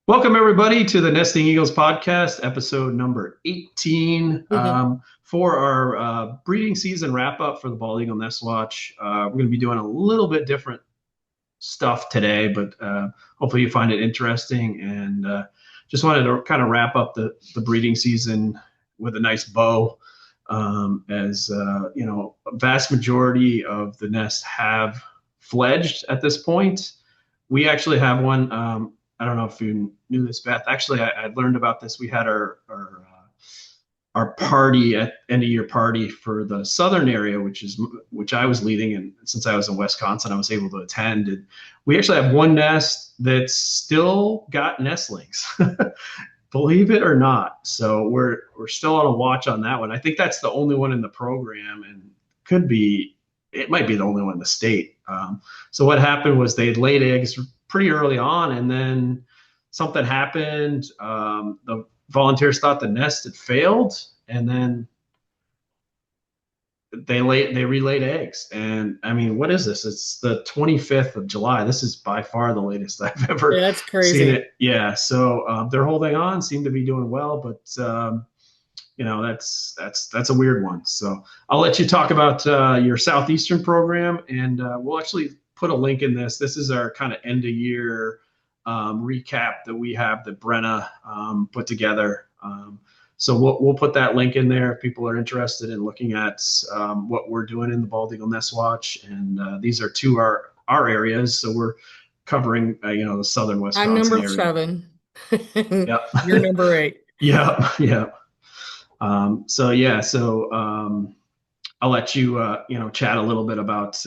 Welcome, everybody, to the Nesting Eagles podcast, episode number 18. Mhm. For our breeding season wrap up for the Bald Eagle Nest Watch, we're going to be doing a little bit different stuff today, but hopefully you find it interesting. And just wanted to kind of wrap up the breeding season with a nice bow. As a vast majority of the nests have fledged at this point. We actually have one. I don't know if you knew this, Beth. Actually, I learned about this. We had our party at end of year party for the southern area, which I was leading, and since I was in Wisconsin, I was able to attend. And we actually have one nest that's still got nestlings, believe it or not. So we're still on a watch on that one. I think that's the only one in the program, and could be it might be the only one in the state. So what happened was they laid eggs pretty early on, and then something happened. The volunteers thought the nest had failed, and then they relayed eggs. And I mean, what is this? It's the 25th of July. This is by far the latest I've ever Yeah, that's seen crazy. it. Yeah, so they're holding on, seem to be doing well, but that's a weird one. So I'll let you talk about your southeastern program, and we'll actually put a link in this. This is our kind of end of year recap that we have that Brena put together. So we'll put that link in there if people are interested in looking at what we're doing in the Bald Eagle Nest Watch. And these are our areas, so we're covering the southern I'm Wisconsin number area. 7. Yep. You're number 8. Yep. Yep. So I'll let you chat a little bit about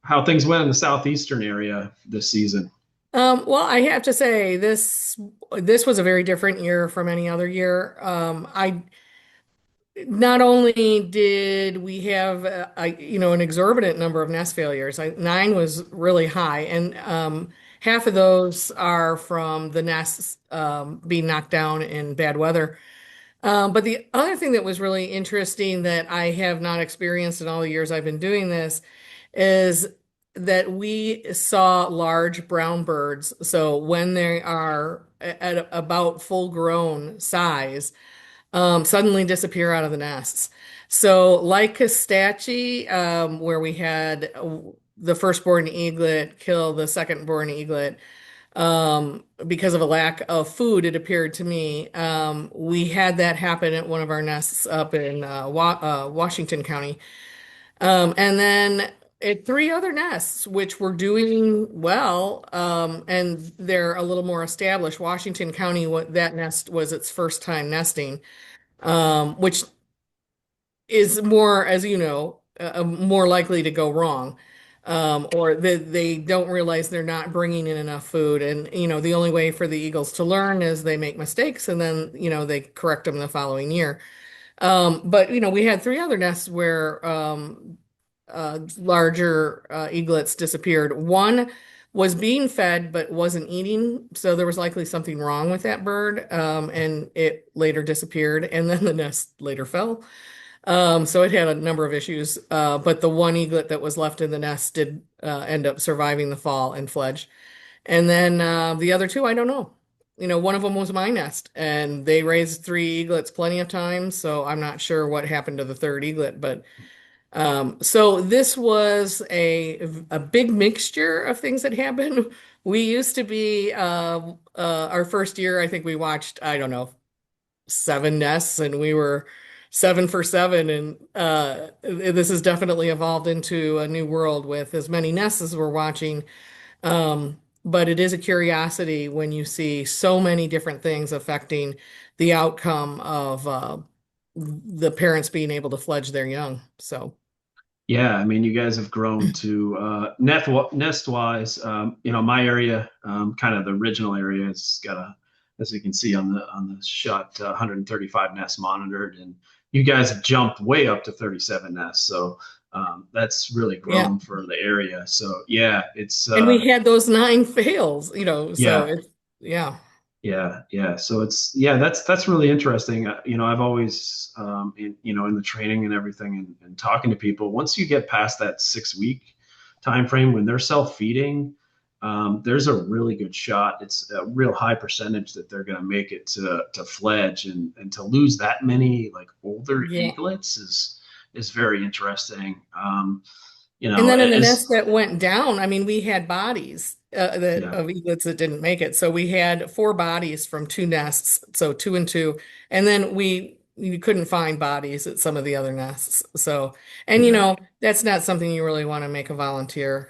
how things went in the southeastern area this season. Well, I have to say this was a very different year from any other year. I not only did we have an exorbitant number of nest failures. 9 was really high, and half of those are from the nests being knocked down in bad weather. But the other thing that was really interesting that I have not experienced in all the years I've been doing this is that we saw large brown birds. So when they are at about full grown size, suddenly disappear out of the nests. So like Kostachey, where we had the firstborn eaglet kill the second-born eaglet, because of a lack of food, it appeared to me. We had that happen at one of our nests up in Washington County. And then at 3 other nests, which were doing well, and they're a little more established. Washington County, what that nest was its first time nesting, which is more, as you know, more likely to go wrong. Or they don't realize they're not bringing in enough food. And, the only way for the eagles to learn is they make mistakes and then, they correct them the following year. But, we had 3 other nests where larger eaglets disappeared. One was being fed but wasn't eating, so there was likely something wrong with that bird, and it later disappeared, and then the nest later fell. So it had a number of issues, but the one eaglet that was left in the nest did end up surviving the fall and fledged. And then the other two, I don't know. One of them was my nest, and they raised 3 eaglets plenty of times, so I'm not sure what happened to the third eaglet. But so this was a big mixture of things that happened. We used to be our first year, I think we watched, I don't know, 7 nests, and we were 7 for 7. And this has definitely evolved into a new world with as many nests as we're watching. But it is a curiosity when you see so many different things affecting the outcome of the parents being able to fledge their young. So, Yeah, I mean, you guys have grown to nest wise. My area, kind of the original area, has got as you can see on the shot, 135 nests monitored, and you guys have jumped way up to 37 nests. So that's really yeah. grown for the area. So yeah, it's And we had those 9 fails, so yeah, it's, yeah. yeah. So that's really interesting. I've always, in the training and everything, and talking to people. Once you get past that 6 week time frame when they're self feeding, there's a really good shot. It's a real high percentage that they're going to make it to fledge, and to lose that many like older Yeah. eaglets is very interesting. And then in the nest As that went down, I mean, we had bodies that yeah, of eaglets that didn't make it. So we had four bodies from two nests, so two and two, and then we couldn't find bodies at some of the other nests. So, and yeah. that's not something you really want to make a volunteer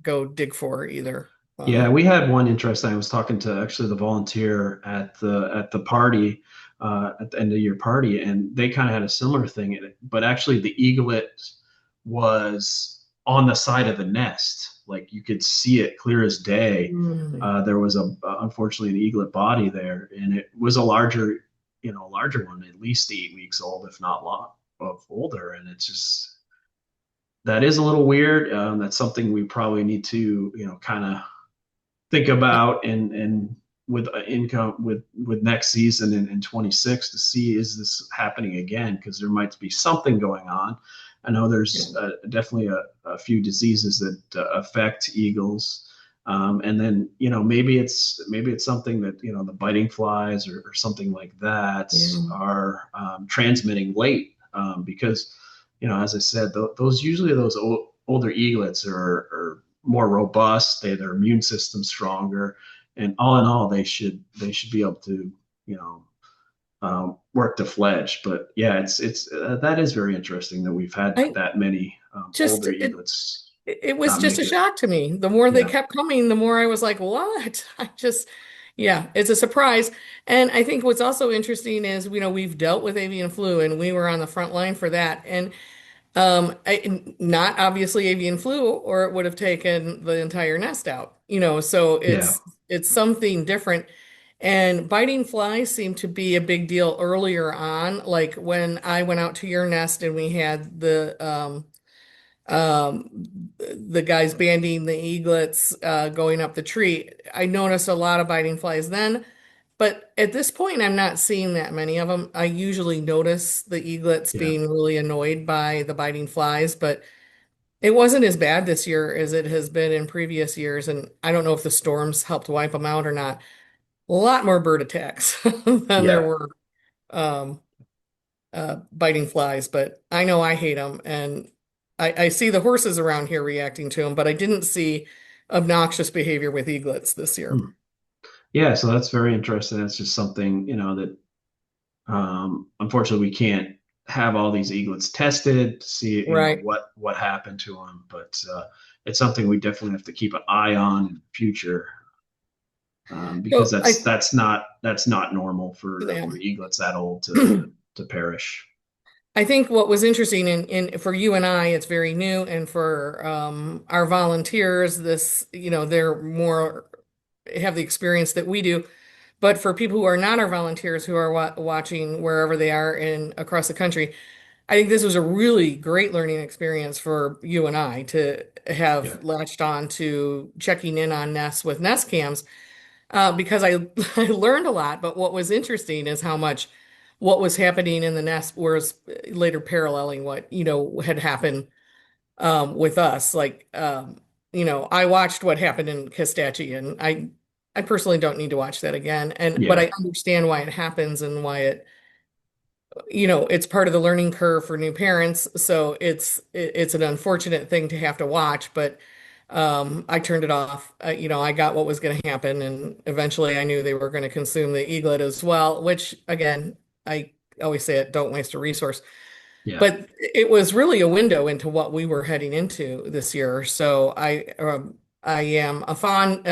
go dig for either. Yeah, we had one interesting. I was talking to actually the volunteer at the party, at the end of your party, and they kind of had a similar thing in it. But actually, the eaglet was on the side of the nest, like you could see it clear as day. Mm. There was unfortunately an eaglet body there, and it was a larger one, at least 8 weeks old, if not lot of older. And it's just that is a little weird. That's something we probably need to, kind of think about and with income with next season in 26 to see is this happening again, because there might be something going on. I know Yeah. there's definitely a few diseases that affect eagles, and then maybe it's something that the biting flies or something like that Yeah. are transmitting late, because as I said, those usually those older eaglets are more robust. Their immune system's stronger, and all in all, they should be able to work to fledge. But yeah, it's that is very interesting that we've had I that many just older it eaglets it was not just make a it. shock to me. The more they Yeah, kept coming, the more I was like, what? Yeah, it's a surprise. And I think what's also interesting is, we've dealt with avian flu and we were on the front line for that. And not obviously avian flu, or it would have taken the entire nest out, so yeah, it's something different. And biting flies seem to be a big deal earlier on, like when I went out to your nest and we had the guys banding the eaglets going up the tree. I noticed a lot of biting flies then, but at this point, I'm not seeing that many of them. I usually notice the eaglets yeah, being really annoyed by the biting flies, but it wasn't as bad this year as it has been in previous years. And I don't know if the storms helped wipe them out or not. A lot more bird attacks than there yeah. were um, biting flies, but I know I hate them. And I see the horses around here reacting to them, but I didn't see obnoxious behavior with eaglets this year. Hmm. Yeah, so that's very interesting. That's just something that unfortunately we can't have all these eaglets tested to see Right. what happened to them, but it's something we definitely have to keep an eye on in the future, because So that's not normal for eaglets that old to perish. I think what was interesting in for you and I, it's very new, and for our volunteers, they're more have the experience that we do. But for people who are not our volunteers, who are watching wherever they are in across the country, I think this was a really great learning experience for you and I to Yeah, have latched on to checking in on nests with nest cams, because I learned a lot. But what was interesting is how much what was happening in the nest was later paralleling what had happened with us. Like I watched what happened in Kostachey, and I personally don't need to watch that again. But yeah, I understand why it happens and why it's part of the learning curve for new parents. So it's an unfortunate thing to have to watch, but I turned it off. I got what was going to happen, and eventually I knew they were going to consume the eaglet as well, which again, I always say it, don't waste a resource. yeah, But it was really a window into what we were heading into this year. So I am a fond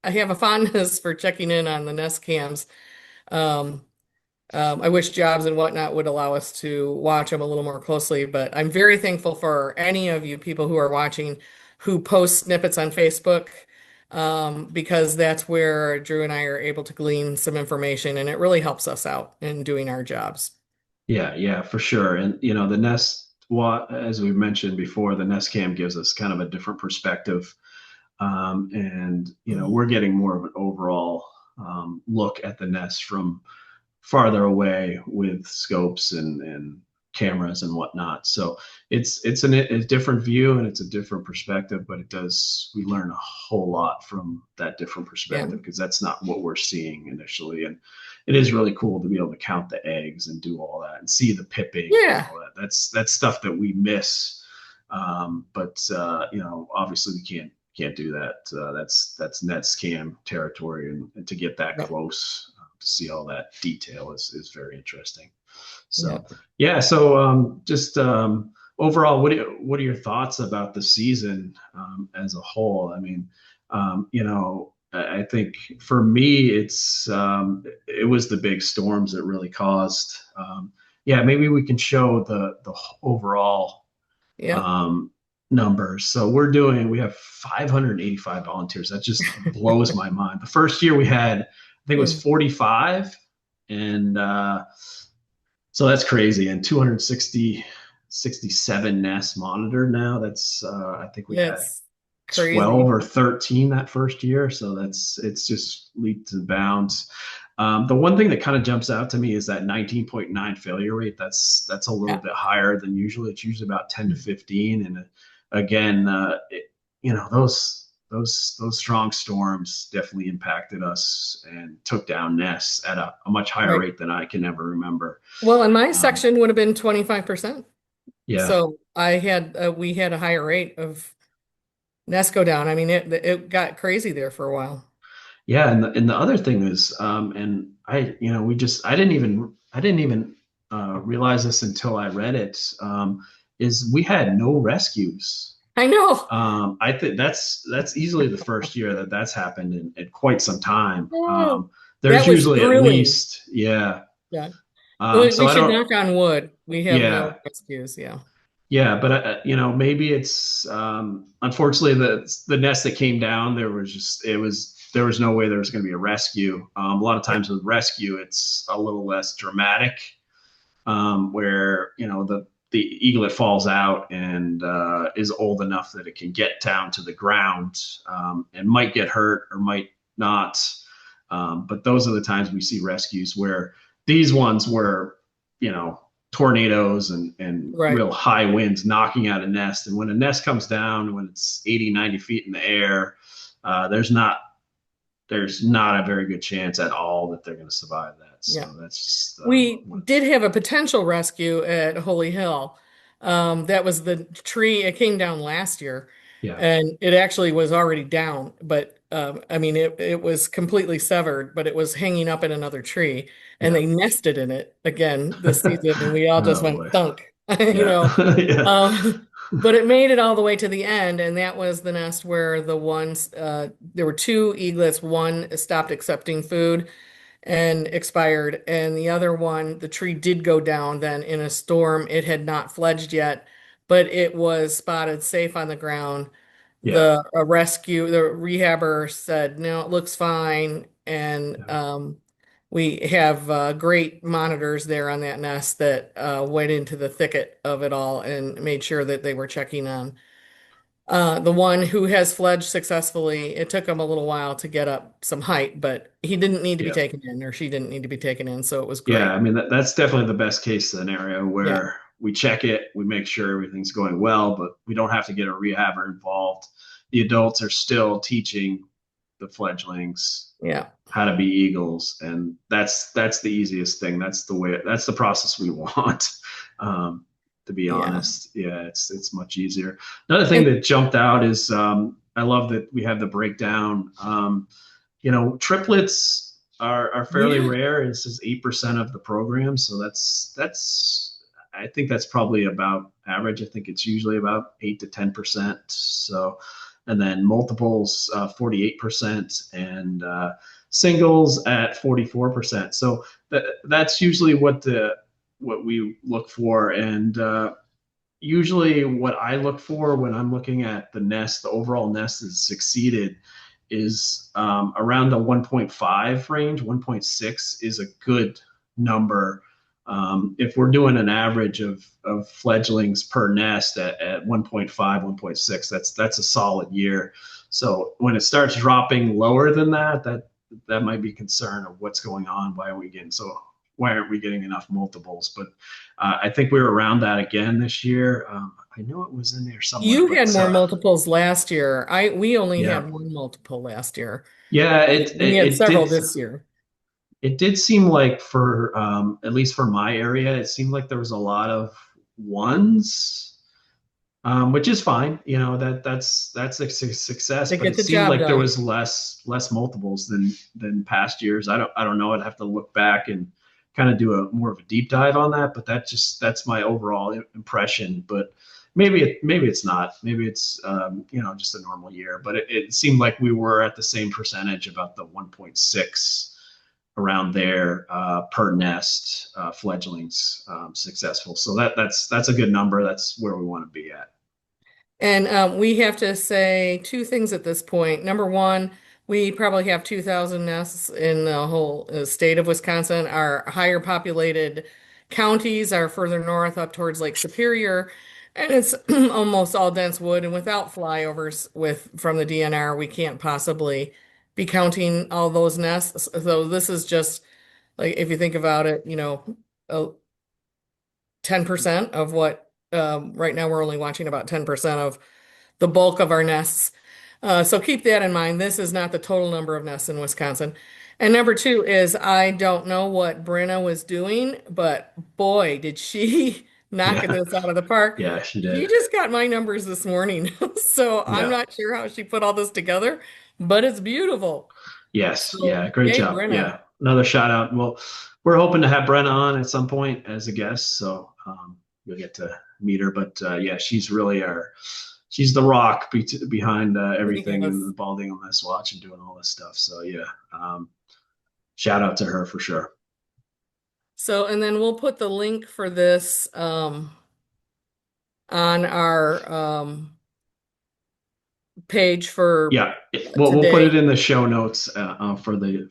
I have a fondness for checking in on the Nest cams. Um, I wish jobs and whatnot would allow us to watch them a little more closely, but I'm very thankful for any of you people who are watching who post snippets on Facebook, because that's where Drew and I are able to glean some information, and it really helps us out in doing our jobs. yeah, for sure. And the Nest, as we mentioned before, the Nest Cam gives us kind of a different perspective, and we're getting more of an overall look at the Nest from farther away with scopes and cameras and whatnot. So it's a different view and it's a different perspective, but we learn a whole lot from that different Yeah. perspective because that's not what we're seeing initially. And it is really cool to be able to count the eggs and do all that and see the pipping and Yeah. all that. That's stuff that we miss. But obviously we can't do that. That's Nets cam territory, and to get that Yep. close to see all that detail is very interesting. So Yep. yeah, so just overall, what are your thoughts about the season as a whole? I mean, I think for me, it was the big storms that really caused. Yeah, maybe we can show the overall Yep. um, numbers. So we have 585 volunteers. That just blows my mind. The first year we had, I think it was 45, and so that's crazy. And 267 nests monitored now. That's I think we had It's 12 crazy. or 13 that first year. So it's just leaps and bounds. The one thing that kind of jumps out to me is that 19.9 failure rate. That's a little Yeah. bit higher than usual. It's usually about 10 to 15. And again, those strong storms definitely impacted us and took down nests at a much higher Right. rate than I can ever remember. Well, in my Um, section would have been 25%. yeah, So we had a higher rate of nests go down. I mean, it got crazy there for a while. yeah, and the other thing is, and I didn't even realize this until I read it. Is we had no rescues. I know. I think that's easily the first year that's happened in quite some time. Oh, There's that was usually at grueling. least, yeah. Yeah. We So I should don't, knock on wood. We have no yeah, rescues. Yeah. yeah, but maybe it's unfortunately the nest that came down. There was no way there was going to be a rescue. A lot of Yeah. times with rescue, it's a little less dramatic, where the eaglet falls out and is old enough that it can get down to the ground and might get hurt or might not. But those are the times we see rescues where these ones were, you know, tornadoes and Right. real high winds knocking out a nest. And when a nest comes down, when it's 80, 90 feet in the air, uh, there's not there's not a very good chance at all that they're going to survive that. So Yeah. that's just We did have a potential rescue at Holy Hill. That was the tree. It came down last year, yeah, and it actually was already down. But I mean, it was completely severed, but it was hanging up in another tree, and yeah. they nested in it again this season, and we all just Oh went boy, thunk, you yeah, know. yeah, But it made it all the way to the end, and that was the nest where there were two eaglets. One stopped accepting food and expired. And the other one, the tree did go down then in a storm. It had not fledged yet, but it was spotted safe on the ground. yeah, The rehabber said, no, it looks fine. And yeah, we have great monitors there on that nest that went into the thicket of it all and made sure that they were checking on the one who has fledged successfully. It took him a little while to get up some height, but he didn't need to be yeah. taken in, or she didn't need to be taken in, so it was Yeah, great. I mean that's definitely the best case scenario Yeah, where we check it, we make sure everything's going well, but we don't have to get a rehabber involved. The adults are still teaching the fledglings yeah, how to be eagles, and that's the easiest thing. That's the process we want. Um, to be yeah. honest, yeah, it's much easier. Another thing And that jumped out is I love that we have the breakdown. Triplets are fairly yeah, rare. This is 8% of the program, so that's I think that's probably about average. I think it's usually about 8 to 10%. So, and then multiples 48% and singles at 44%. So that's usually what we look for, and usually what I look for when I'm looking at the nest, the overall nest is succeeded, is around the 1.5 range. 1.6 is a good number. If we're doing an average of fledglings per nest at 1.5, 1.6, that's a solid year. So when it starts dropping lower than that might be concern of what's going on. Why are we getting so why aren't we getting enough multiples? But I think we were around that again this year. I know it was in there somewhere, You had but more multiples last year. We only yeah, had one multiple last year. yeah, We had several this year. it did seem like for at least for my area, it seemed like there was a lot of ones, which is fine. You know that's a success, They but get it the seemed job like there done. was less multiples than past years. I don't know. I'd have to look back and kind of do a more of a deep dive on that. But that's my overall impression. But maybe it's not. Maybe it's just a normal year. But it seemed like we were at the same percentage, about the 1.6 around there per nest fledglings successful. So that's a good number. That's where we want to be at. And we have to say two things at this point. Number one, we probably have 2,000 nests in the whole state of Wisconsin. Our higher populated counties are further north up towards Lake Superior, and it's almost all dense wood. And without flyovers from the DNR, we can't possibly be counting all those nests. So this is just like if you think about it, 10% of what right now we're only watching about 10% of the bulk of our nests. So keep that in mind. This is not the total number of nests in Wisconsin. And number two is I don't know what Brena was doing, but boy, did she knock Yeah, this out of the park. yeah, she She did. just got my numbers this morning. So I'm Yeah. not sure how she put all this together, but it's beautiful. Yes. So Yeah. Great yay, job. Brena. Yeah. Another shout out. Well, we're hoping to have Brenna on at some point as a guest, so you'll get to meet her. But yeah, she's the rock behind everything in the Yes. Balding on this watch and doing all this stuff. So yeah, shout out to her for sure. So, and then we'll put the link for this on our page for Yeah. Well, we'll put it today. in the show notes for the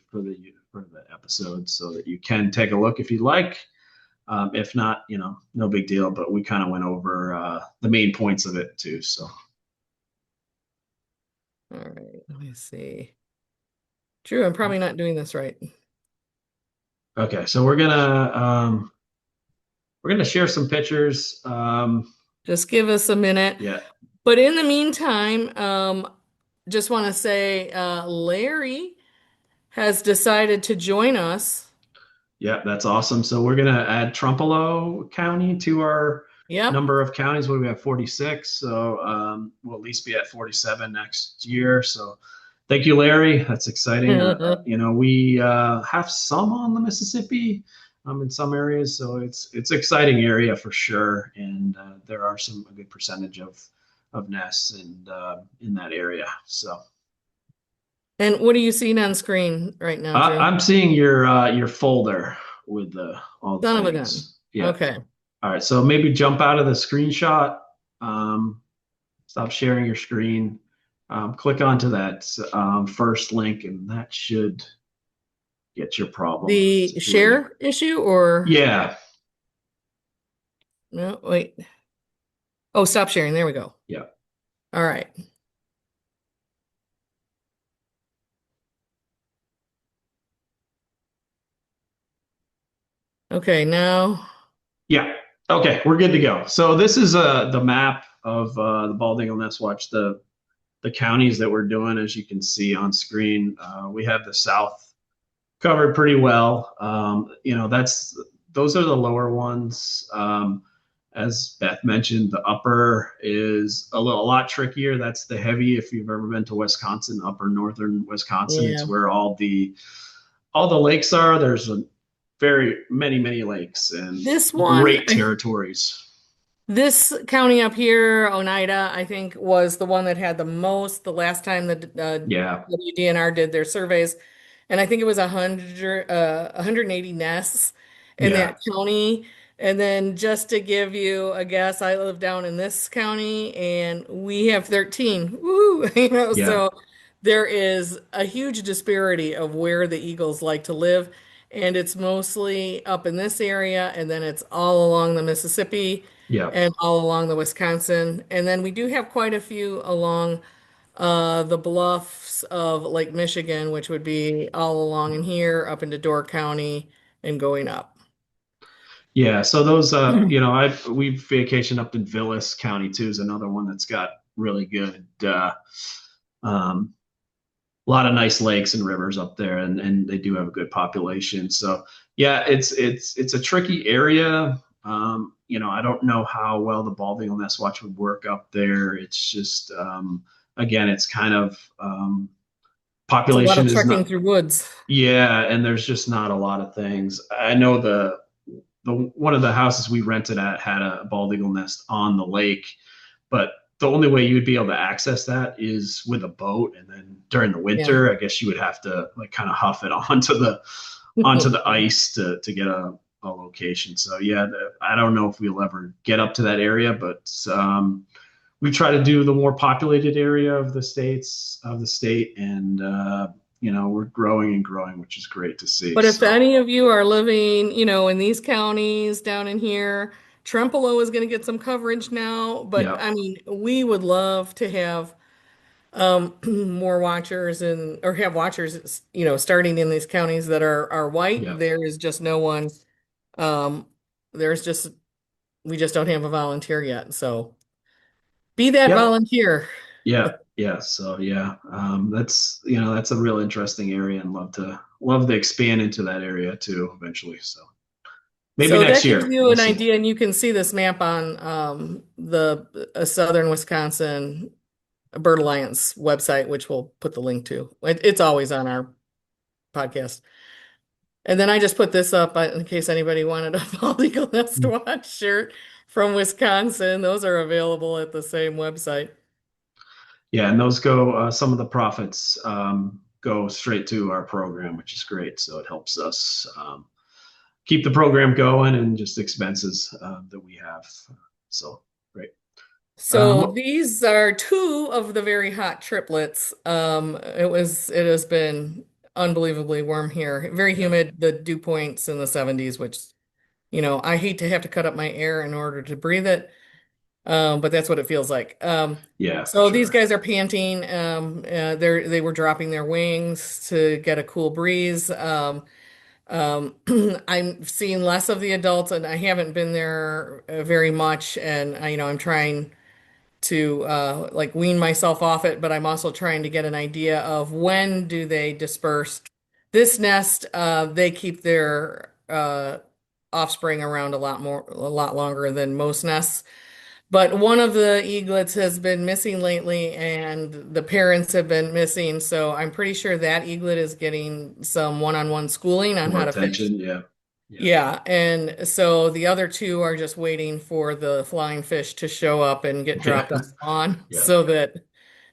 episode so that you can take a look if you'd like. If not, no big deal. But we kind of went over the main points of it too. So All right, let me see. Drew, I'm probably not doing this right. okay, so we're gonna share some pictures. Just give us a minute. Yeah, But in the meantime, just want to say Larry has decided to join us. yeah, that's awesome. So we're gonna add Trempealeau County to our Yep. number of counties. What do we have? 46. So we'll at least be at 47 next year. So thank you, Larry. That's exciting. We have some on the Mississippi, in some areas, so it's exciting area for sure. And there are a good percentage of nests and in that area. So And what are you seeing on screen right now, Drew? I'm seeing your folder with all the Son of a gun. things. Yeah. Okay. All right. So maybe jump out of the screenshot. Um, Stop sharing your screen. Click onto that first link, and that should get your problem. The It's loading. share issue or Yeah. no, wait. Oh, stop sharing. There we go. Yeah. All right. Okay, now. Yeah. Okay. We're good to go. So this is the map of the Bald Eagle Nest Watch. The counties that we're doing, as you can see on screen. We have the South covered pretty well. Those are the lower ones. As Beth mentioned, the upper is a lot trickier. That's the heavy. If you've ever been to Wisconsin, upper northern Wisconsin, it's Yeah. where all the lakes are. There's very many lakes and This one, great territories. this county up here, Oneida, I think was the one that had the most the last time the Yeah, WDNR did their surveys. And I think it was 180 nests in yeah, that county. And then just to give you a guess, I live down in this county and we have 13. Woo! yeah, So there is a huge disparity of where the eagles like to live. And it's mostly up in this area, and then it's all along the Mississippi yeah, and all along the Wisconsin. And then we do have quite a few along the bluffs of Lake Michigan, which would be all along in here, up into Door County and going up. Yeah, so those we've vacationed up in Villis County too is another one that's got really good um a lot of nice lakes and rivers up there, and they do have a good population. So yeah, it's a tricky area. I don't know how well the bald eagle nest watch would work up there. It's just again, it's kind of It's a lot population of is trekking not. through woods. Yeah, and there's just not a lot of things. I know the one of the houses we rented at had a bald eagle nest on the lake, but the only way you would be able to access that is with a boat. And then during the Yeah. winter, I guess you would have to like kind of huff it onto the ice to get a location. So yeah, I don't know if we'll ever get up to that area, but we try to do the more populated area of the state, and we're growing and growing, which is great to see. But if So any of you are living, in these counties down in here, Trempealeau is going to get some coverage now. But yeah, I mean, we would love to have more watchers and or have watchers, starting in these counties that are white. yeah, There is just no one. Um, there's just we just don't have a volunteer yet. So be that yep. volunteer. Yeah, yeah. So yeah, that's a real interesting area, and love to expand into that area too eventually. So maybe So next that gives year you we'll an see. idea, and you can see this map on the Southern Wisconsin Bird Alliance website, which we'll put the link to. It's always on our podcast. And then I just put this up in case anybody wanted a Bald Eagle Nest Watch shirt from Wisconsin. Those are available at the same website. Yeah, and those some of the profits go straight to our program, which is great. So it helps us keep the program going and just expenses that we have. So great. So Um, these are two of the very hot triplets. It has been unbelievably warm here. Very yeah, humid, the dew points in the 70s, which, I hate to have to cut up my air in order to breathe it. But that's what it feels like. yeah, for So these sure. guys are panting. They were dropping their wings to get a cool breeze. Um, I'm seeing less of the adults, and I haven't been there very much. And I'm trying to like wean myself off it, but I'm also trying to get an idea of when do they disperse. This nest, they keep their offspring around a lot longer than most nests. But one of the eaglets has been missing lately, and the parents have been missing. So I'm pretty sure that eaglet is getting some one-on-one schooling on More how to fish. attention. Yeah, yeah, Yeah, and so the other two are just waiting for the flying fish to show up and get dropped yeah, on spawn yeah, so that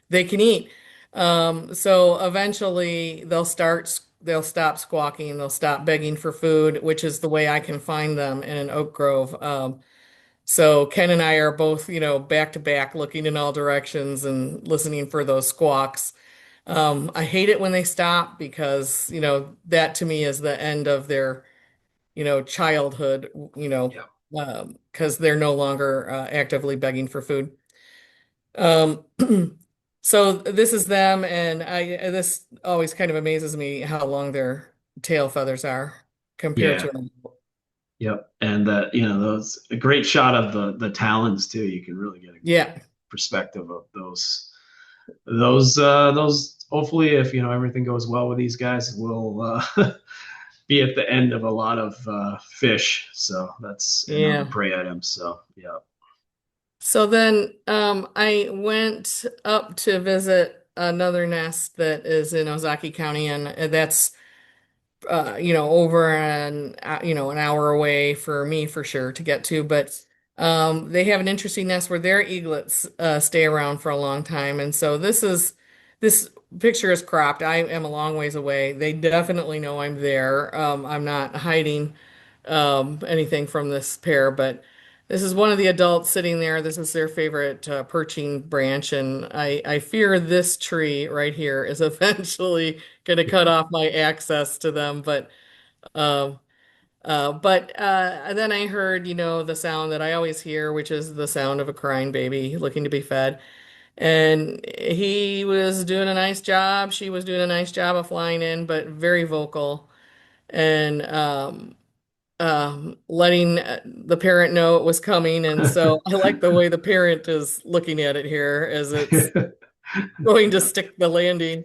they can eat. So eventually they'll stop squawking, they'll stop begging for food, which is the way I can find them in an oak grove. So Ken and I are both, back to back looking in all directions and listening for those squawks. I hate it when they stop because, that to me is the end of their, childhood, yeah, because they're no longer actively begging for food. Um, so this is them, and this always kind of amazes me how long their tail feathers are compared yeah. to an. Yep. And those a great shot of the talons too. You can really get a good Yeah, perspective of those hopefully if everything goes well with these guys, will be at the end of a lot of fish. So that's and other yeah. prey items. So yeah. So then I went up to visit another nest that is in Ozaki County, and that's over an hour away for me for sure to get to. But they have an interesting nest where their eaglets stay around for a long time, and so this picture is cropped. I am a long ways away. They definitely know I'm there. I'm not hiding anything from this pair, but this is one of the adults sitting there. This is their favorite perching branch, and I fear this tree right here is eventually going to cut Yeah. off my access to them. Um, but then I heard, the sound that I always hear, which is the sound of a crying baby looking to be fed. And he was doing a nice job. She was doing a nice job of flying in, but very vocal. And letting the parent know it was coming. And so I like the way the parent is looking at it here as it's going to Yeah. stick the landing.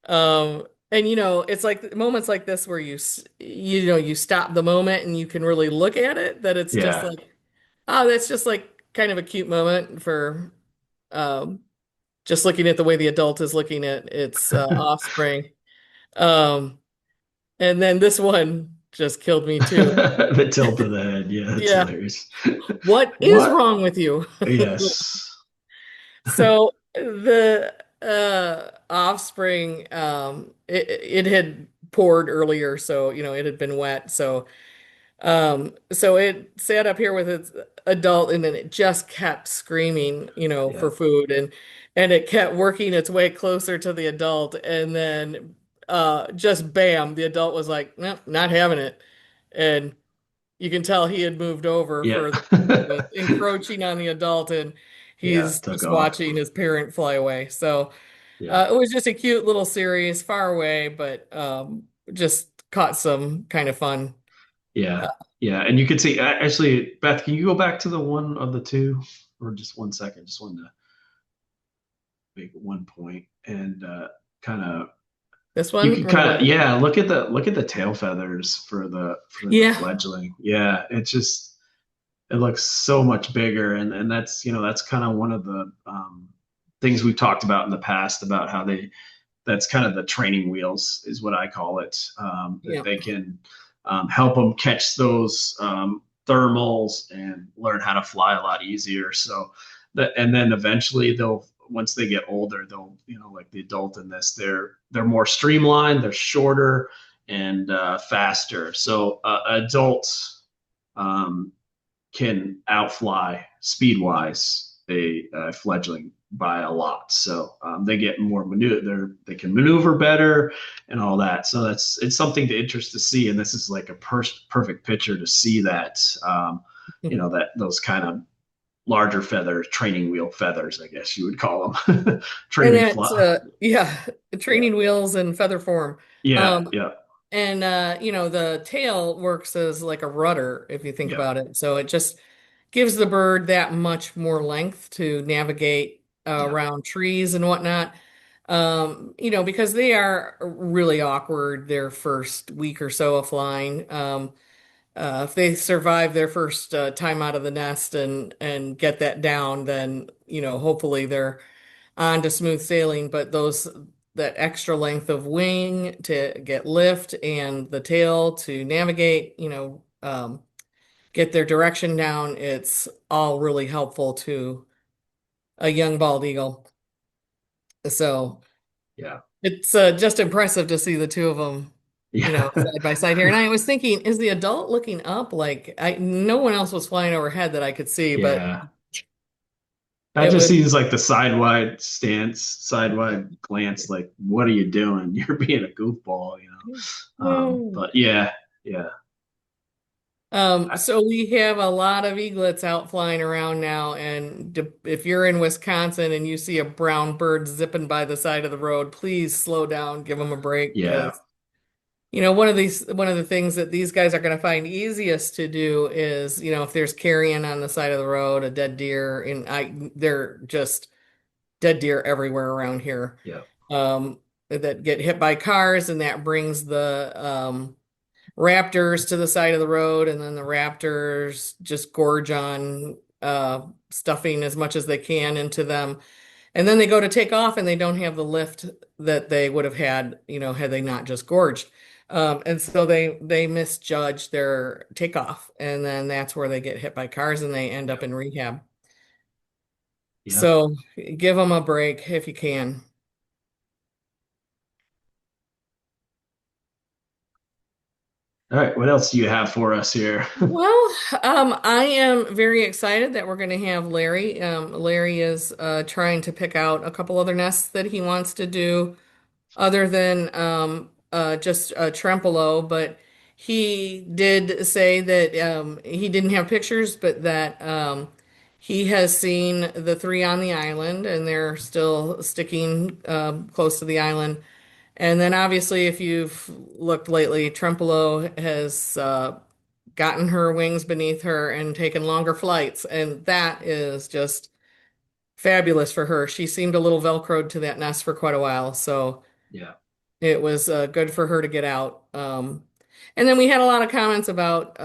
And it's like moments like this where you stop the moment and you can really look at it, that it's just Yeah. like, oh, that's just like kind of a cute moment for um, just looking at the way the adult is looking at its offspring. Um, and then this one just killed me too. The tilt of the head. Yeah, that's Yeah. hilarious. What is What? wrong with you? Yes. So the offspring, it had poured earlier, so it had been wet. So it sat up here with its adult, and then it just kept screaming, Yeah. for food, and it kept working its way closer to the adult, and then just bam, the adult was like, nope, not having it, and you can tell he had moved over Yeah. further, was encroaching on the adult, and Yeah, he's took just off. watching his parent fly away. So Yeah. it was just a cute little series, far away, but just caught some kind of fun. Yeah. Yeah. And you could see, actually, Beth, can you go back to the one of the two or just 1 second? Just wanted to make one point and kind of This you one could or kind of the yeah, look at the tail feathers for the yeah. fledgling. Yeah, it looks so much bigger, and that's kind of one of the things we've talked about in the past about how that's kind of the training wheels is what I call it. That Yeah. they can help them catch those thermals and learn how to fly a lot easier. So that, and then eventually they'll, once they get older, they'll, like the adult in this, they're more streamlined, they're shorter and faster. So adults um, can outfly speed wise a fledgling by a lot. So they get more maneuver. They can maneuver better and all that. So it's something to interest to see. And this is like a perfect picture to see that. That those kind of larger feathers, training wheel feathers, I guess you would call them, And training that's fly. yeah, Yeah, training wheels in feather form. yeah, Um, yeah, and the tail works as like a rudder if you think yeah, about it. So it just gives the bird that much more length to navigate yeah, around trees and whatnot. Because they are really awkward their first week or so of flying. If they survive their first time out of the nest and get that down, then hopefully they're on to smooth sailing. But that extra length of wing to get lift and the tail to navigate, get their direction down, it's all really helpful to a young bald eagle. So yeah, it's just impressive to see the two of them, yeah, side by side here. And I was thinking, is the adult looking up? Like no one else was flying overhead that I could see, but yeah. That it just was, seems like the sidewide stance, sidewide glance. Like, what are you doing? You're being a goofball. no. But yeah, yeah, I, So we have a lot of eaglets out flying around now, and if you're in Wisconsin and you see a brown bird zipping by the side of the road, please slow down, give them a break, yeah, because one of the things that these guys are going to find easiest to do is, if there's carrion on the side of the road, a dead deer, and they're just dead deer everywhere around here, yeah, that get hit by cars, and that brings the raptors to the side of the road, and then the raptors just gorge on stuffing as much as they can into them. And then they go to take off and they don't have the lift that they would have had, had they not just gorged. And so they misjudge their takeoff, and then that's where they get hit by cars and they end yeah, up in rehab. yeah. So give them a break if you can. All right, what else do you have for us here? Well, I am very excited that we're going to have Larry. Larry is trying to pick out a couple other nests that he wants to do other than just Trempealeau, but he did say that he didn't have pictures, but that he has seen the three on the island and they're still sticking close to the island. And then obviously, if you've looked lately, Trempealeau has gotten her wings beneath her and taken longer flights, and that is just fabulous for her. She seemed a little velcroed to that nest for quite a while, so Yeah. it was good for her to get out. And then we had a lot of comments about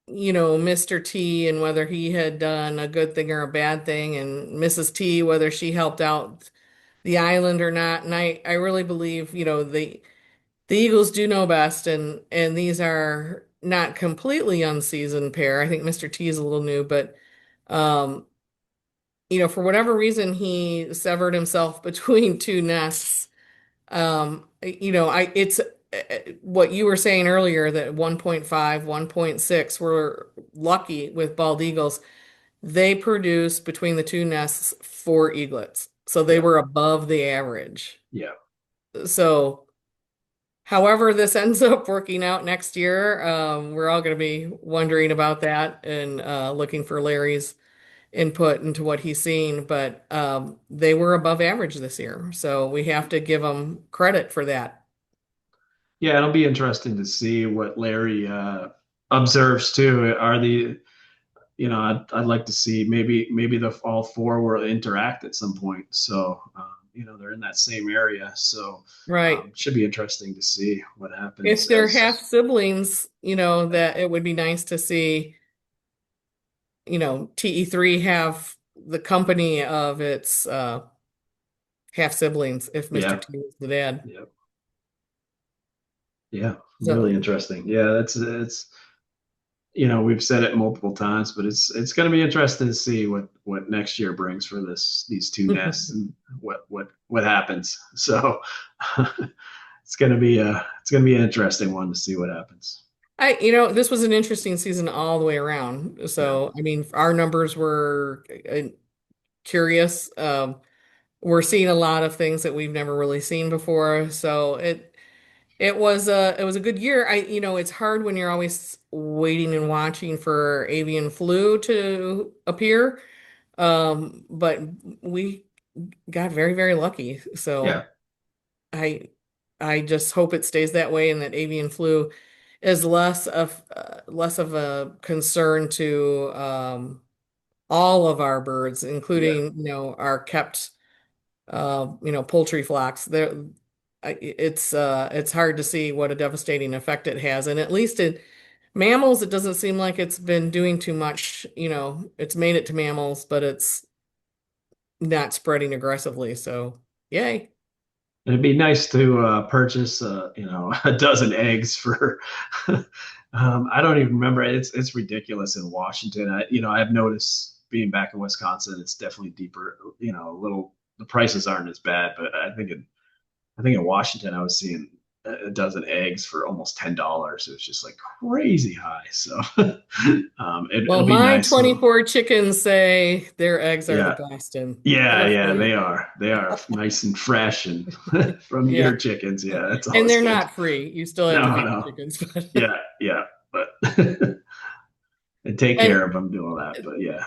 Mr. T and whether he had done a good thing or a bad thing, and Mrs. T, whether she helped out the island or not. And I really believe, the Eagles do know best, and these are not completely unseasoned pair. I think Mr. T is a little new, but um, for whatever reason, he severed himself between two nests. It's what you were saying earlier that 1.5, 1.6 were lucky with bald eagles. They produced between the two nests four eaglets. So they Yeah. were above the average. Yeah. So however this ends up working out next year, we're all going to be wondering about that and looking for Larry's input into what he's seen. But they were above average this year. So we have to give them credit for that. Yeah, it'll be interesting to see what Larry observes too. I'd like to see maybe the all four will interact at some point. So, they're in that same area. So, Right. should be interesting to see what If happens they're as, half siblings, that it would be nice to see, TE3 have the company of its half siblings if Mr. yeah, T was the dad. yeah, yeah, really So, interesting. Yeah, it's, we've said it multiple times, but it's going to be interesting to see what next year brings for these two nests and what happens. So it's going to be an interesting one to see what happens. this was an interesting season all the way around. Yeah. So, I mean, our numbers were curious. We're seeing a lot of things that we've never really seen before. So it was a good year. It's hard when you're always waiting and watching for avian flu to appear. But we got very, very lucky. Yeah. So I I just hope it stays that way and that avian flu is less of a concern to all of our birds, Yeah. including, our kept poultry flocks. It's hard to see what a devastating effect it has. And at least in mammals, it doesn't seem like it's been doing too much. It's made it to mammals, but it's not spreading aggressively. So, yay. It'd be nice to purchase, a dozen eggs for. I don't even remember. It's ridiculous in Washington. I've noticed being back in Wisconsin, it's definitely deeper. A little. The prices aren't as bad, but I think in Washington, I was seeing a dozen eggs for almost $10. It was just like crazy high. So Well, it'll be my nice. So 24 chickens say their eggs are the yeah, best, and yeah, they're yeah. free. They are nice and fresh and from Yeah. your chickens. Yeah, that's And always they're good. not free. You still have to No, feed the no. chickens. Yeah, yeah. But and take care And of them, do all that. But yeah,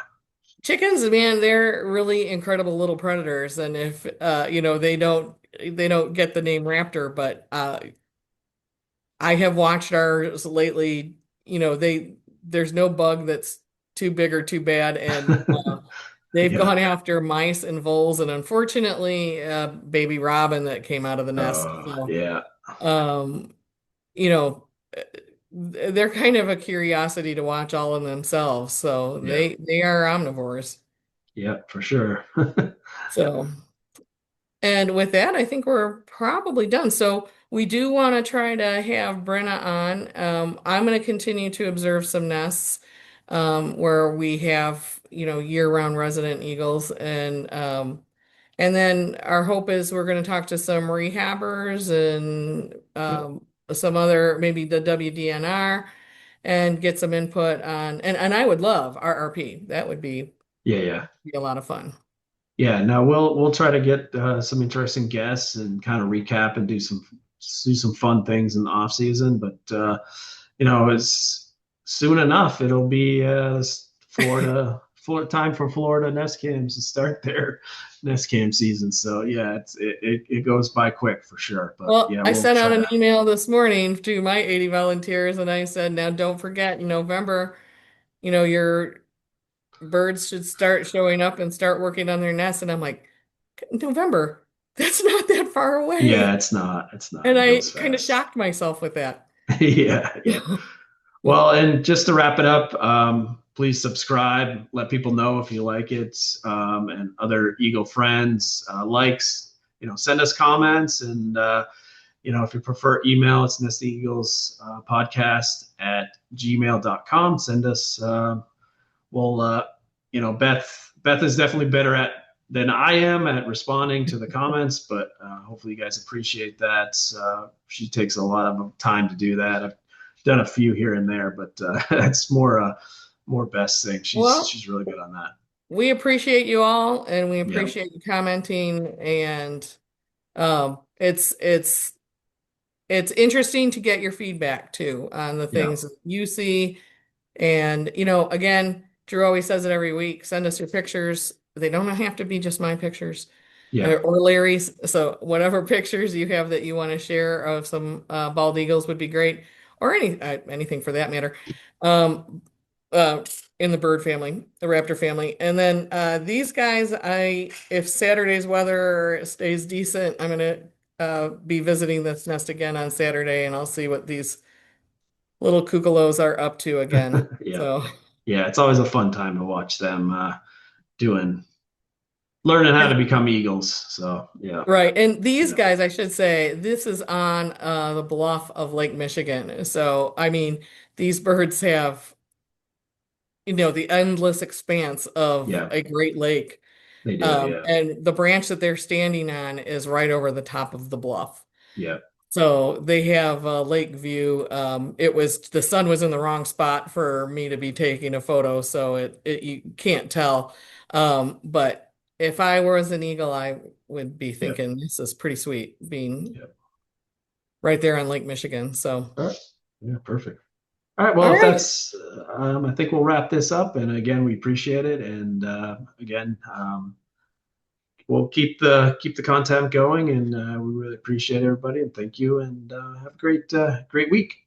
chickens, man, they're really incredible little predators. And if they don't get the name raptor, but I have watched ours lately. There's no bug that's too big or too bad, and they've yeah. gone after mice and voles, and unfortunately, baby robin that came out of the nest. So, Yeah, um, you know, uh, they're kind of a curiosity to watch all in themselves. So yeah, they are omnivores. yeah, for sure. So. And with that, I think we're probably done. So we do want to try to have Brenna on. I'm going to continue to observe some nests where we have, year-round resident eagles, and then our hope is we're going to talk to some rehabbers and Yep. some other, maybe the WDNR, and get some input on. And I would love RRP. That would Yeah, yeah. be a lot of fun. Yeah, no, we'll try to get some interesting guests and kind of recap and do some fun things in the off season. But it's soon enough. It'll be time for Florida nest cams to start their nest cam season. So yeah, it goes by quick for sure. But Well, yeah, I we'll sent out try an to. email this morning to my 80 volunteers and I said, now don't forget, in November, your birds should start showing up and start working on their nests. And I'm like, November, that's not that far Yeah, away. it's not. It's not. And It I goes kind of fast. shocked myself with that. Yeah, yeah. Yeah. Well, and just to wrap it up, please subscribe. Let people know if you like it, and other Eagle friends likes. Send us comments, and if you prefer email, it's Nesting Eagles podcast at gmail.com. Send us. We'll, Beth is definitely better at than I am at responding to the comments, but hopefully you guys appreciate that. She takes a lot of time to do that. I've done a few here and there, but it's more Beth's thing. She's Well, she's really good on that. we appreciate you all and we Yeah, appreciate you commenting and it's interesting to get your feedback too on the yeah, things that you see. And, again, Drew always says it every week, send us your pictures. They don't have to be just my pictures yeah, or Larry's. So whatever pictures you have that you want to share of some bald eagles would be great, or anything for that matter. Um, uh, in the bird family, the raptor family. And then these guys, if Saturday's weather stays decent, I'm gonna be visiting this nest again on Saturday, and I'll see what these little kookalos are up to again. yeah, So, yeah. It's always a fun time to watch them doing learning how to and become eagles. So yeah, right. And these yeah, guys, I should say, this is on the bluff of Lake Michigan. So, I mean, these birds have, the endless expanse of yeah. a Great Lake. They do. Yeah, And the branch that they're standing on is right over the top of the bluff. yeah, So they have a lake view. The sun was in the wrong spot for me to be taking a photo, so you can't tell. But if I was an eagle, I would be yeah, thinking this is pretty sweet being yeah. right there on Lake Michigan. So, All right. Yeah, perfect. All right. all Well, if right. that's, I think we'll wrap this up. And again, we appreciate it. And again, we'll keep the content going. And we really appreciate everybody. And thank you. And have a great week.